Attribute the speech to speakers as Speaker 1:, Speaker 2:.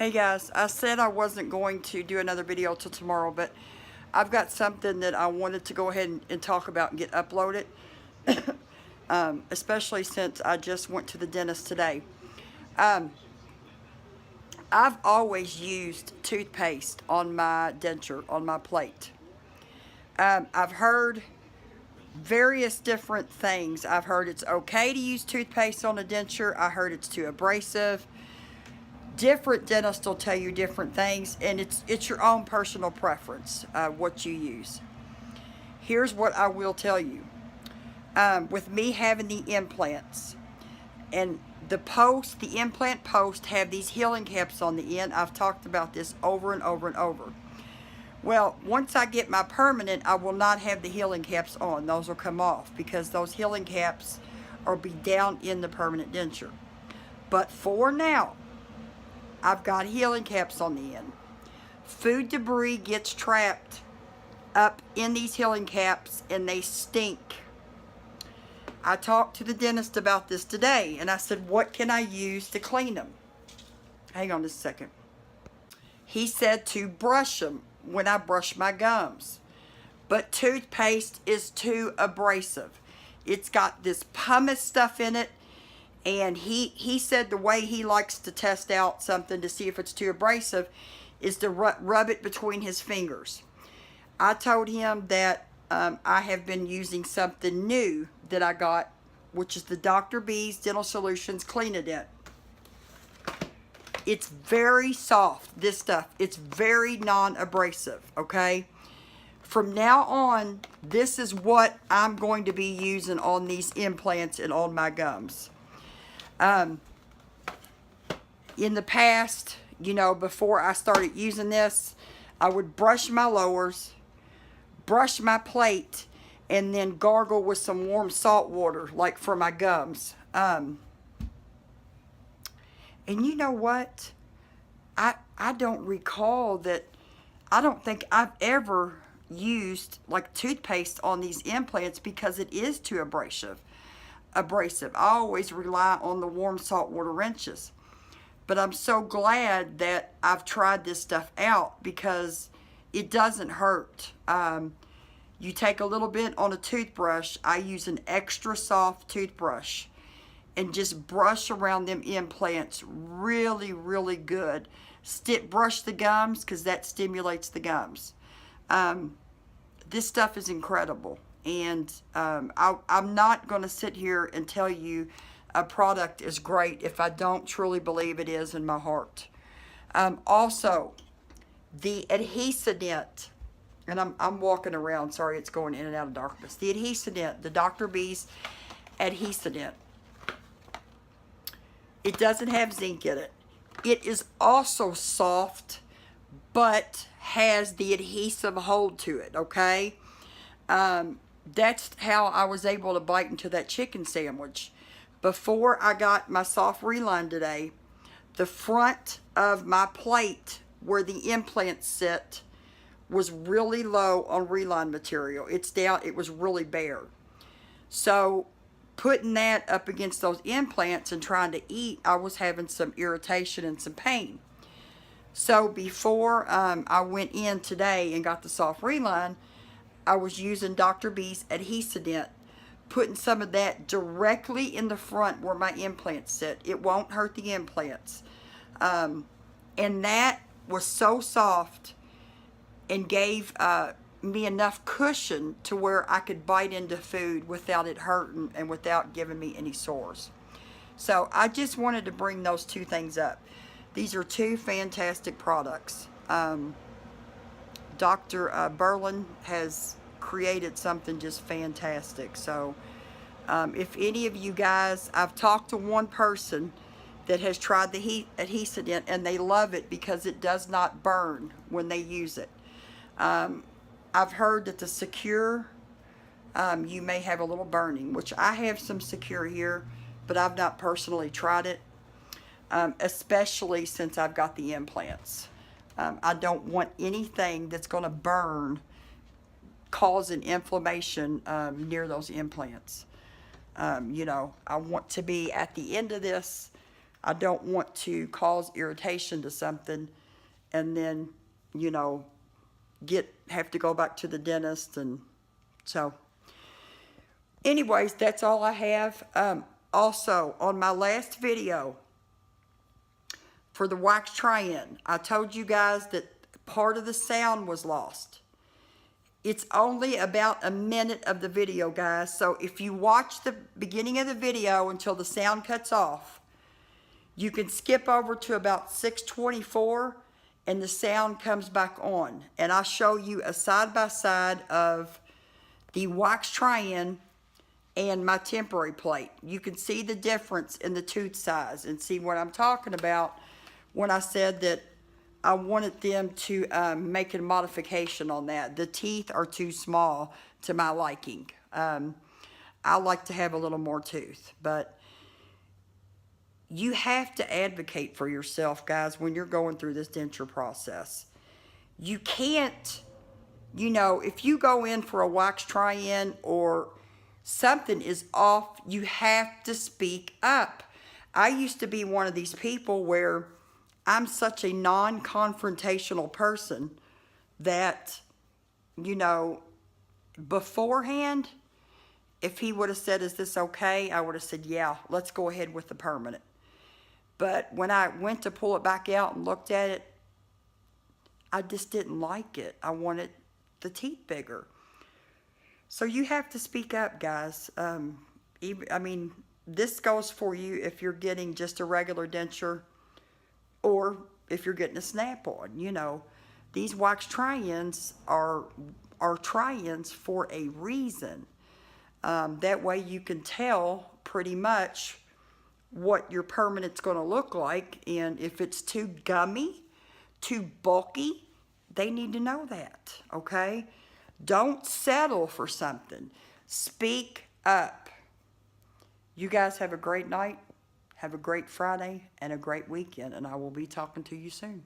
Speaker 1: Hey guys, I said I wasn't going to do another video till tomorrow, but I've got something that I wanted to go ahead and talk about and get uploaded, especially since I just went to the dentist today. I've always used toothpaste on my denture, on my plate. I've heard various different things. I've heard it's okay to use toothpaste on a denture. I heard it's too abrasive. Different dentists will tell you different things, and it's your own personal preference, what you use. Here's what I will tell you. With me having the implants, and the implant posts have these healing caps on the end. I've talked about this over and over and over. Well, once I get my permanent, I will not have the healing caps on. Those will come off because those healing caps will be down in the permanent denture. But for now, I've got healing caps on the end. Food debris gets trapped up in these healing caps and they stink. I talked to the dentist about this today and I said, what can I use to clean them? Hang on just a second. He said to brush them when I brush my gums. But toothpaste is too abrasive. It's got this pumice stuff in it. And he said the way he likes to test out something to see if it's too abrasive is to rub it between his fingers. I told him that I have been using something new that I got, which is the Dr. B's Dental Solutions Cleanadent. It's very soft, this stuff. It's very non-abrasive, okay? From now on, this is what I'm going to be using on these implants and on my gums. In the past, you know, before I started using this, I would brush my lowers, brush my plate, and then gargle with some warm salt water, like for my gums. And you know what? I don't recall that, I don't think I've ever used like toothpaste on these implants because it is too abrasive. I always rely on the warm salt water wrenches. But I'm so glad that I've tried this stuff out because it doesn't hurt. You take a little bit on a toothbrush. I use an extra soft toothbrush and just brush around them implants really, really good. Brush the gums because that stimulates the gums. This stuff is incredible. And I'm not going to sit here and tell you a product is great if I don't truly believe it is in my heart. Also, the Adhesadent, and I'm walking around, sorry, it's going in and out of darkness. The Adhesadent, the Dr. B's Adhesadent. It doesn't have zinc in it. It is also soft, but has the adhesive hold to it, okay? That's how I was able to bite into that chicken sandwich. Before I got my soft reline today, the front of my plate where the implants sit was really low on reline material. It's down, it was really bare. So putting that up against those implants and trying to eat, I was having some irritation and some pain. So before I went in today and got the soft reline, I was using Dr. B's Adhesadent, putting some of that directly in the front where my implants sit. It won't hurt the implants. And that was so soft and gave me enough cushion to where I could bite into food without it hurting and without giving me any sores. So I just wanted to bring those two things up. These are two fantastic products. Dr. Berland has created something just fantastic. So if any of you guys, I've talked to one person that has tried the Adhesadent and they love it because it does not burn when they use it. I've heard that the Secure, you may have a little burning, which I have some Secure here, but I've not personally tried it, especially since I've got the implants. I don't want anything that's going to burn, causing inflammation near those implants. You know, I want to be at the end of this I don't want to cause irritation to something and then, you know, have to go back to the dentist. And so anyways, that's all I have. Also, on my last video for the wax try-in, I told you guys that part of the sound was lost. It's only about a minute of the video, guys. So if you watch the beginning of the video until the sound cuts off, you can skip over to about 6:24 and the sound comes back on. And I'll show you a side-by-side of the wax try-in and my temporary plate. You can see the difference in the tooth size and see what I'm talking about when I said that I wanted them to make a modification on that. The teeth are too small to my liking. I like to have a little more tooth, but you have to advocate for yourself, guys, when you're going through this denture process. You can't, you know, if you go in for a wax try-in or something is off, you have to speak up. I used to be one of these people where I'm such a non-confrontational person that, you know, beforehand, if he would have said, is this okay? I would have said, yeah, let's go ahead with the permanent. But when I went to pull it back out and looked at it, I just didn't like it. I wanted the teeth bigger. So you have to speak up, guys. I mean, this goes for you if you're getting just a regular denture or if you're getting a snap-on. You know, these wax try-ins are try-ins for a reason. That way you can tell pretty much what your permanent's going to look like, and if it's too gummy, too bulky, they need to know that, okay? Don't settle for something. Speak up. You guys have a great night, have a great Friday, and a great weekend, and I will be talking to you soon.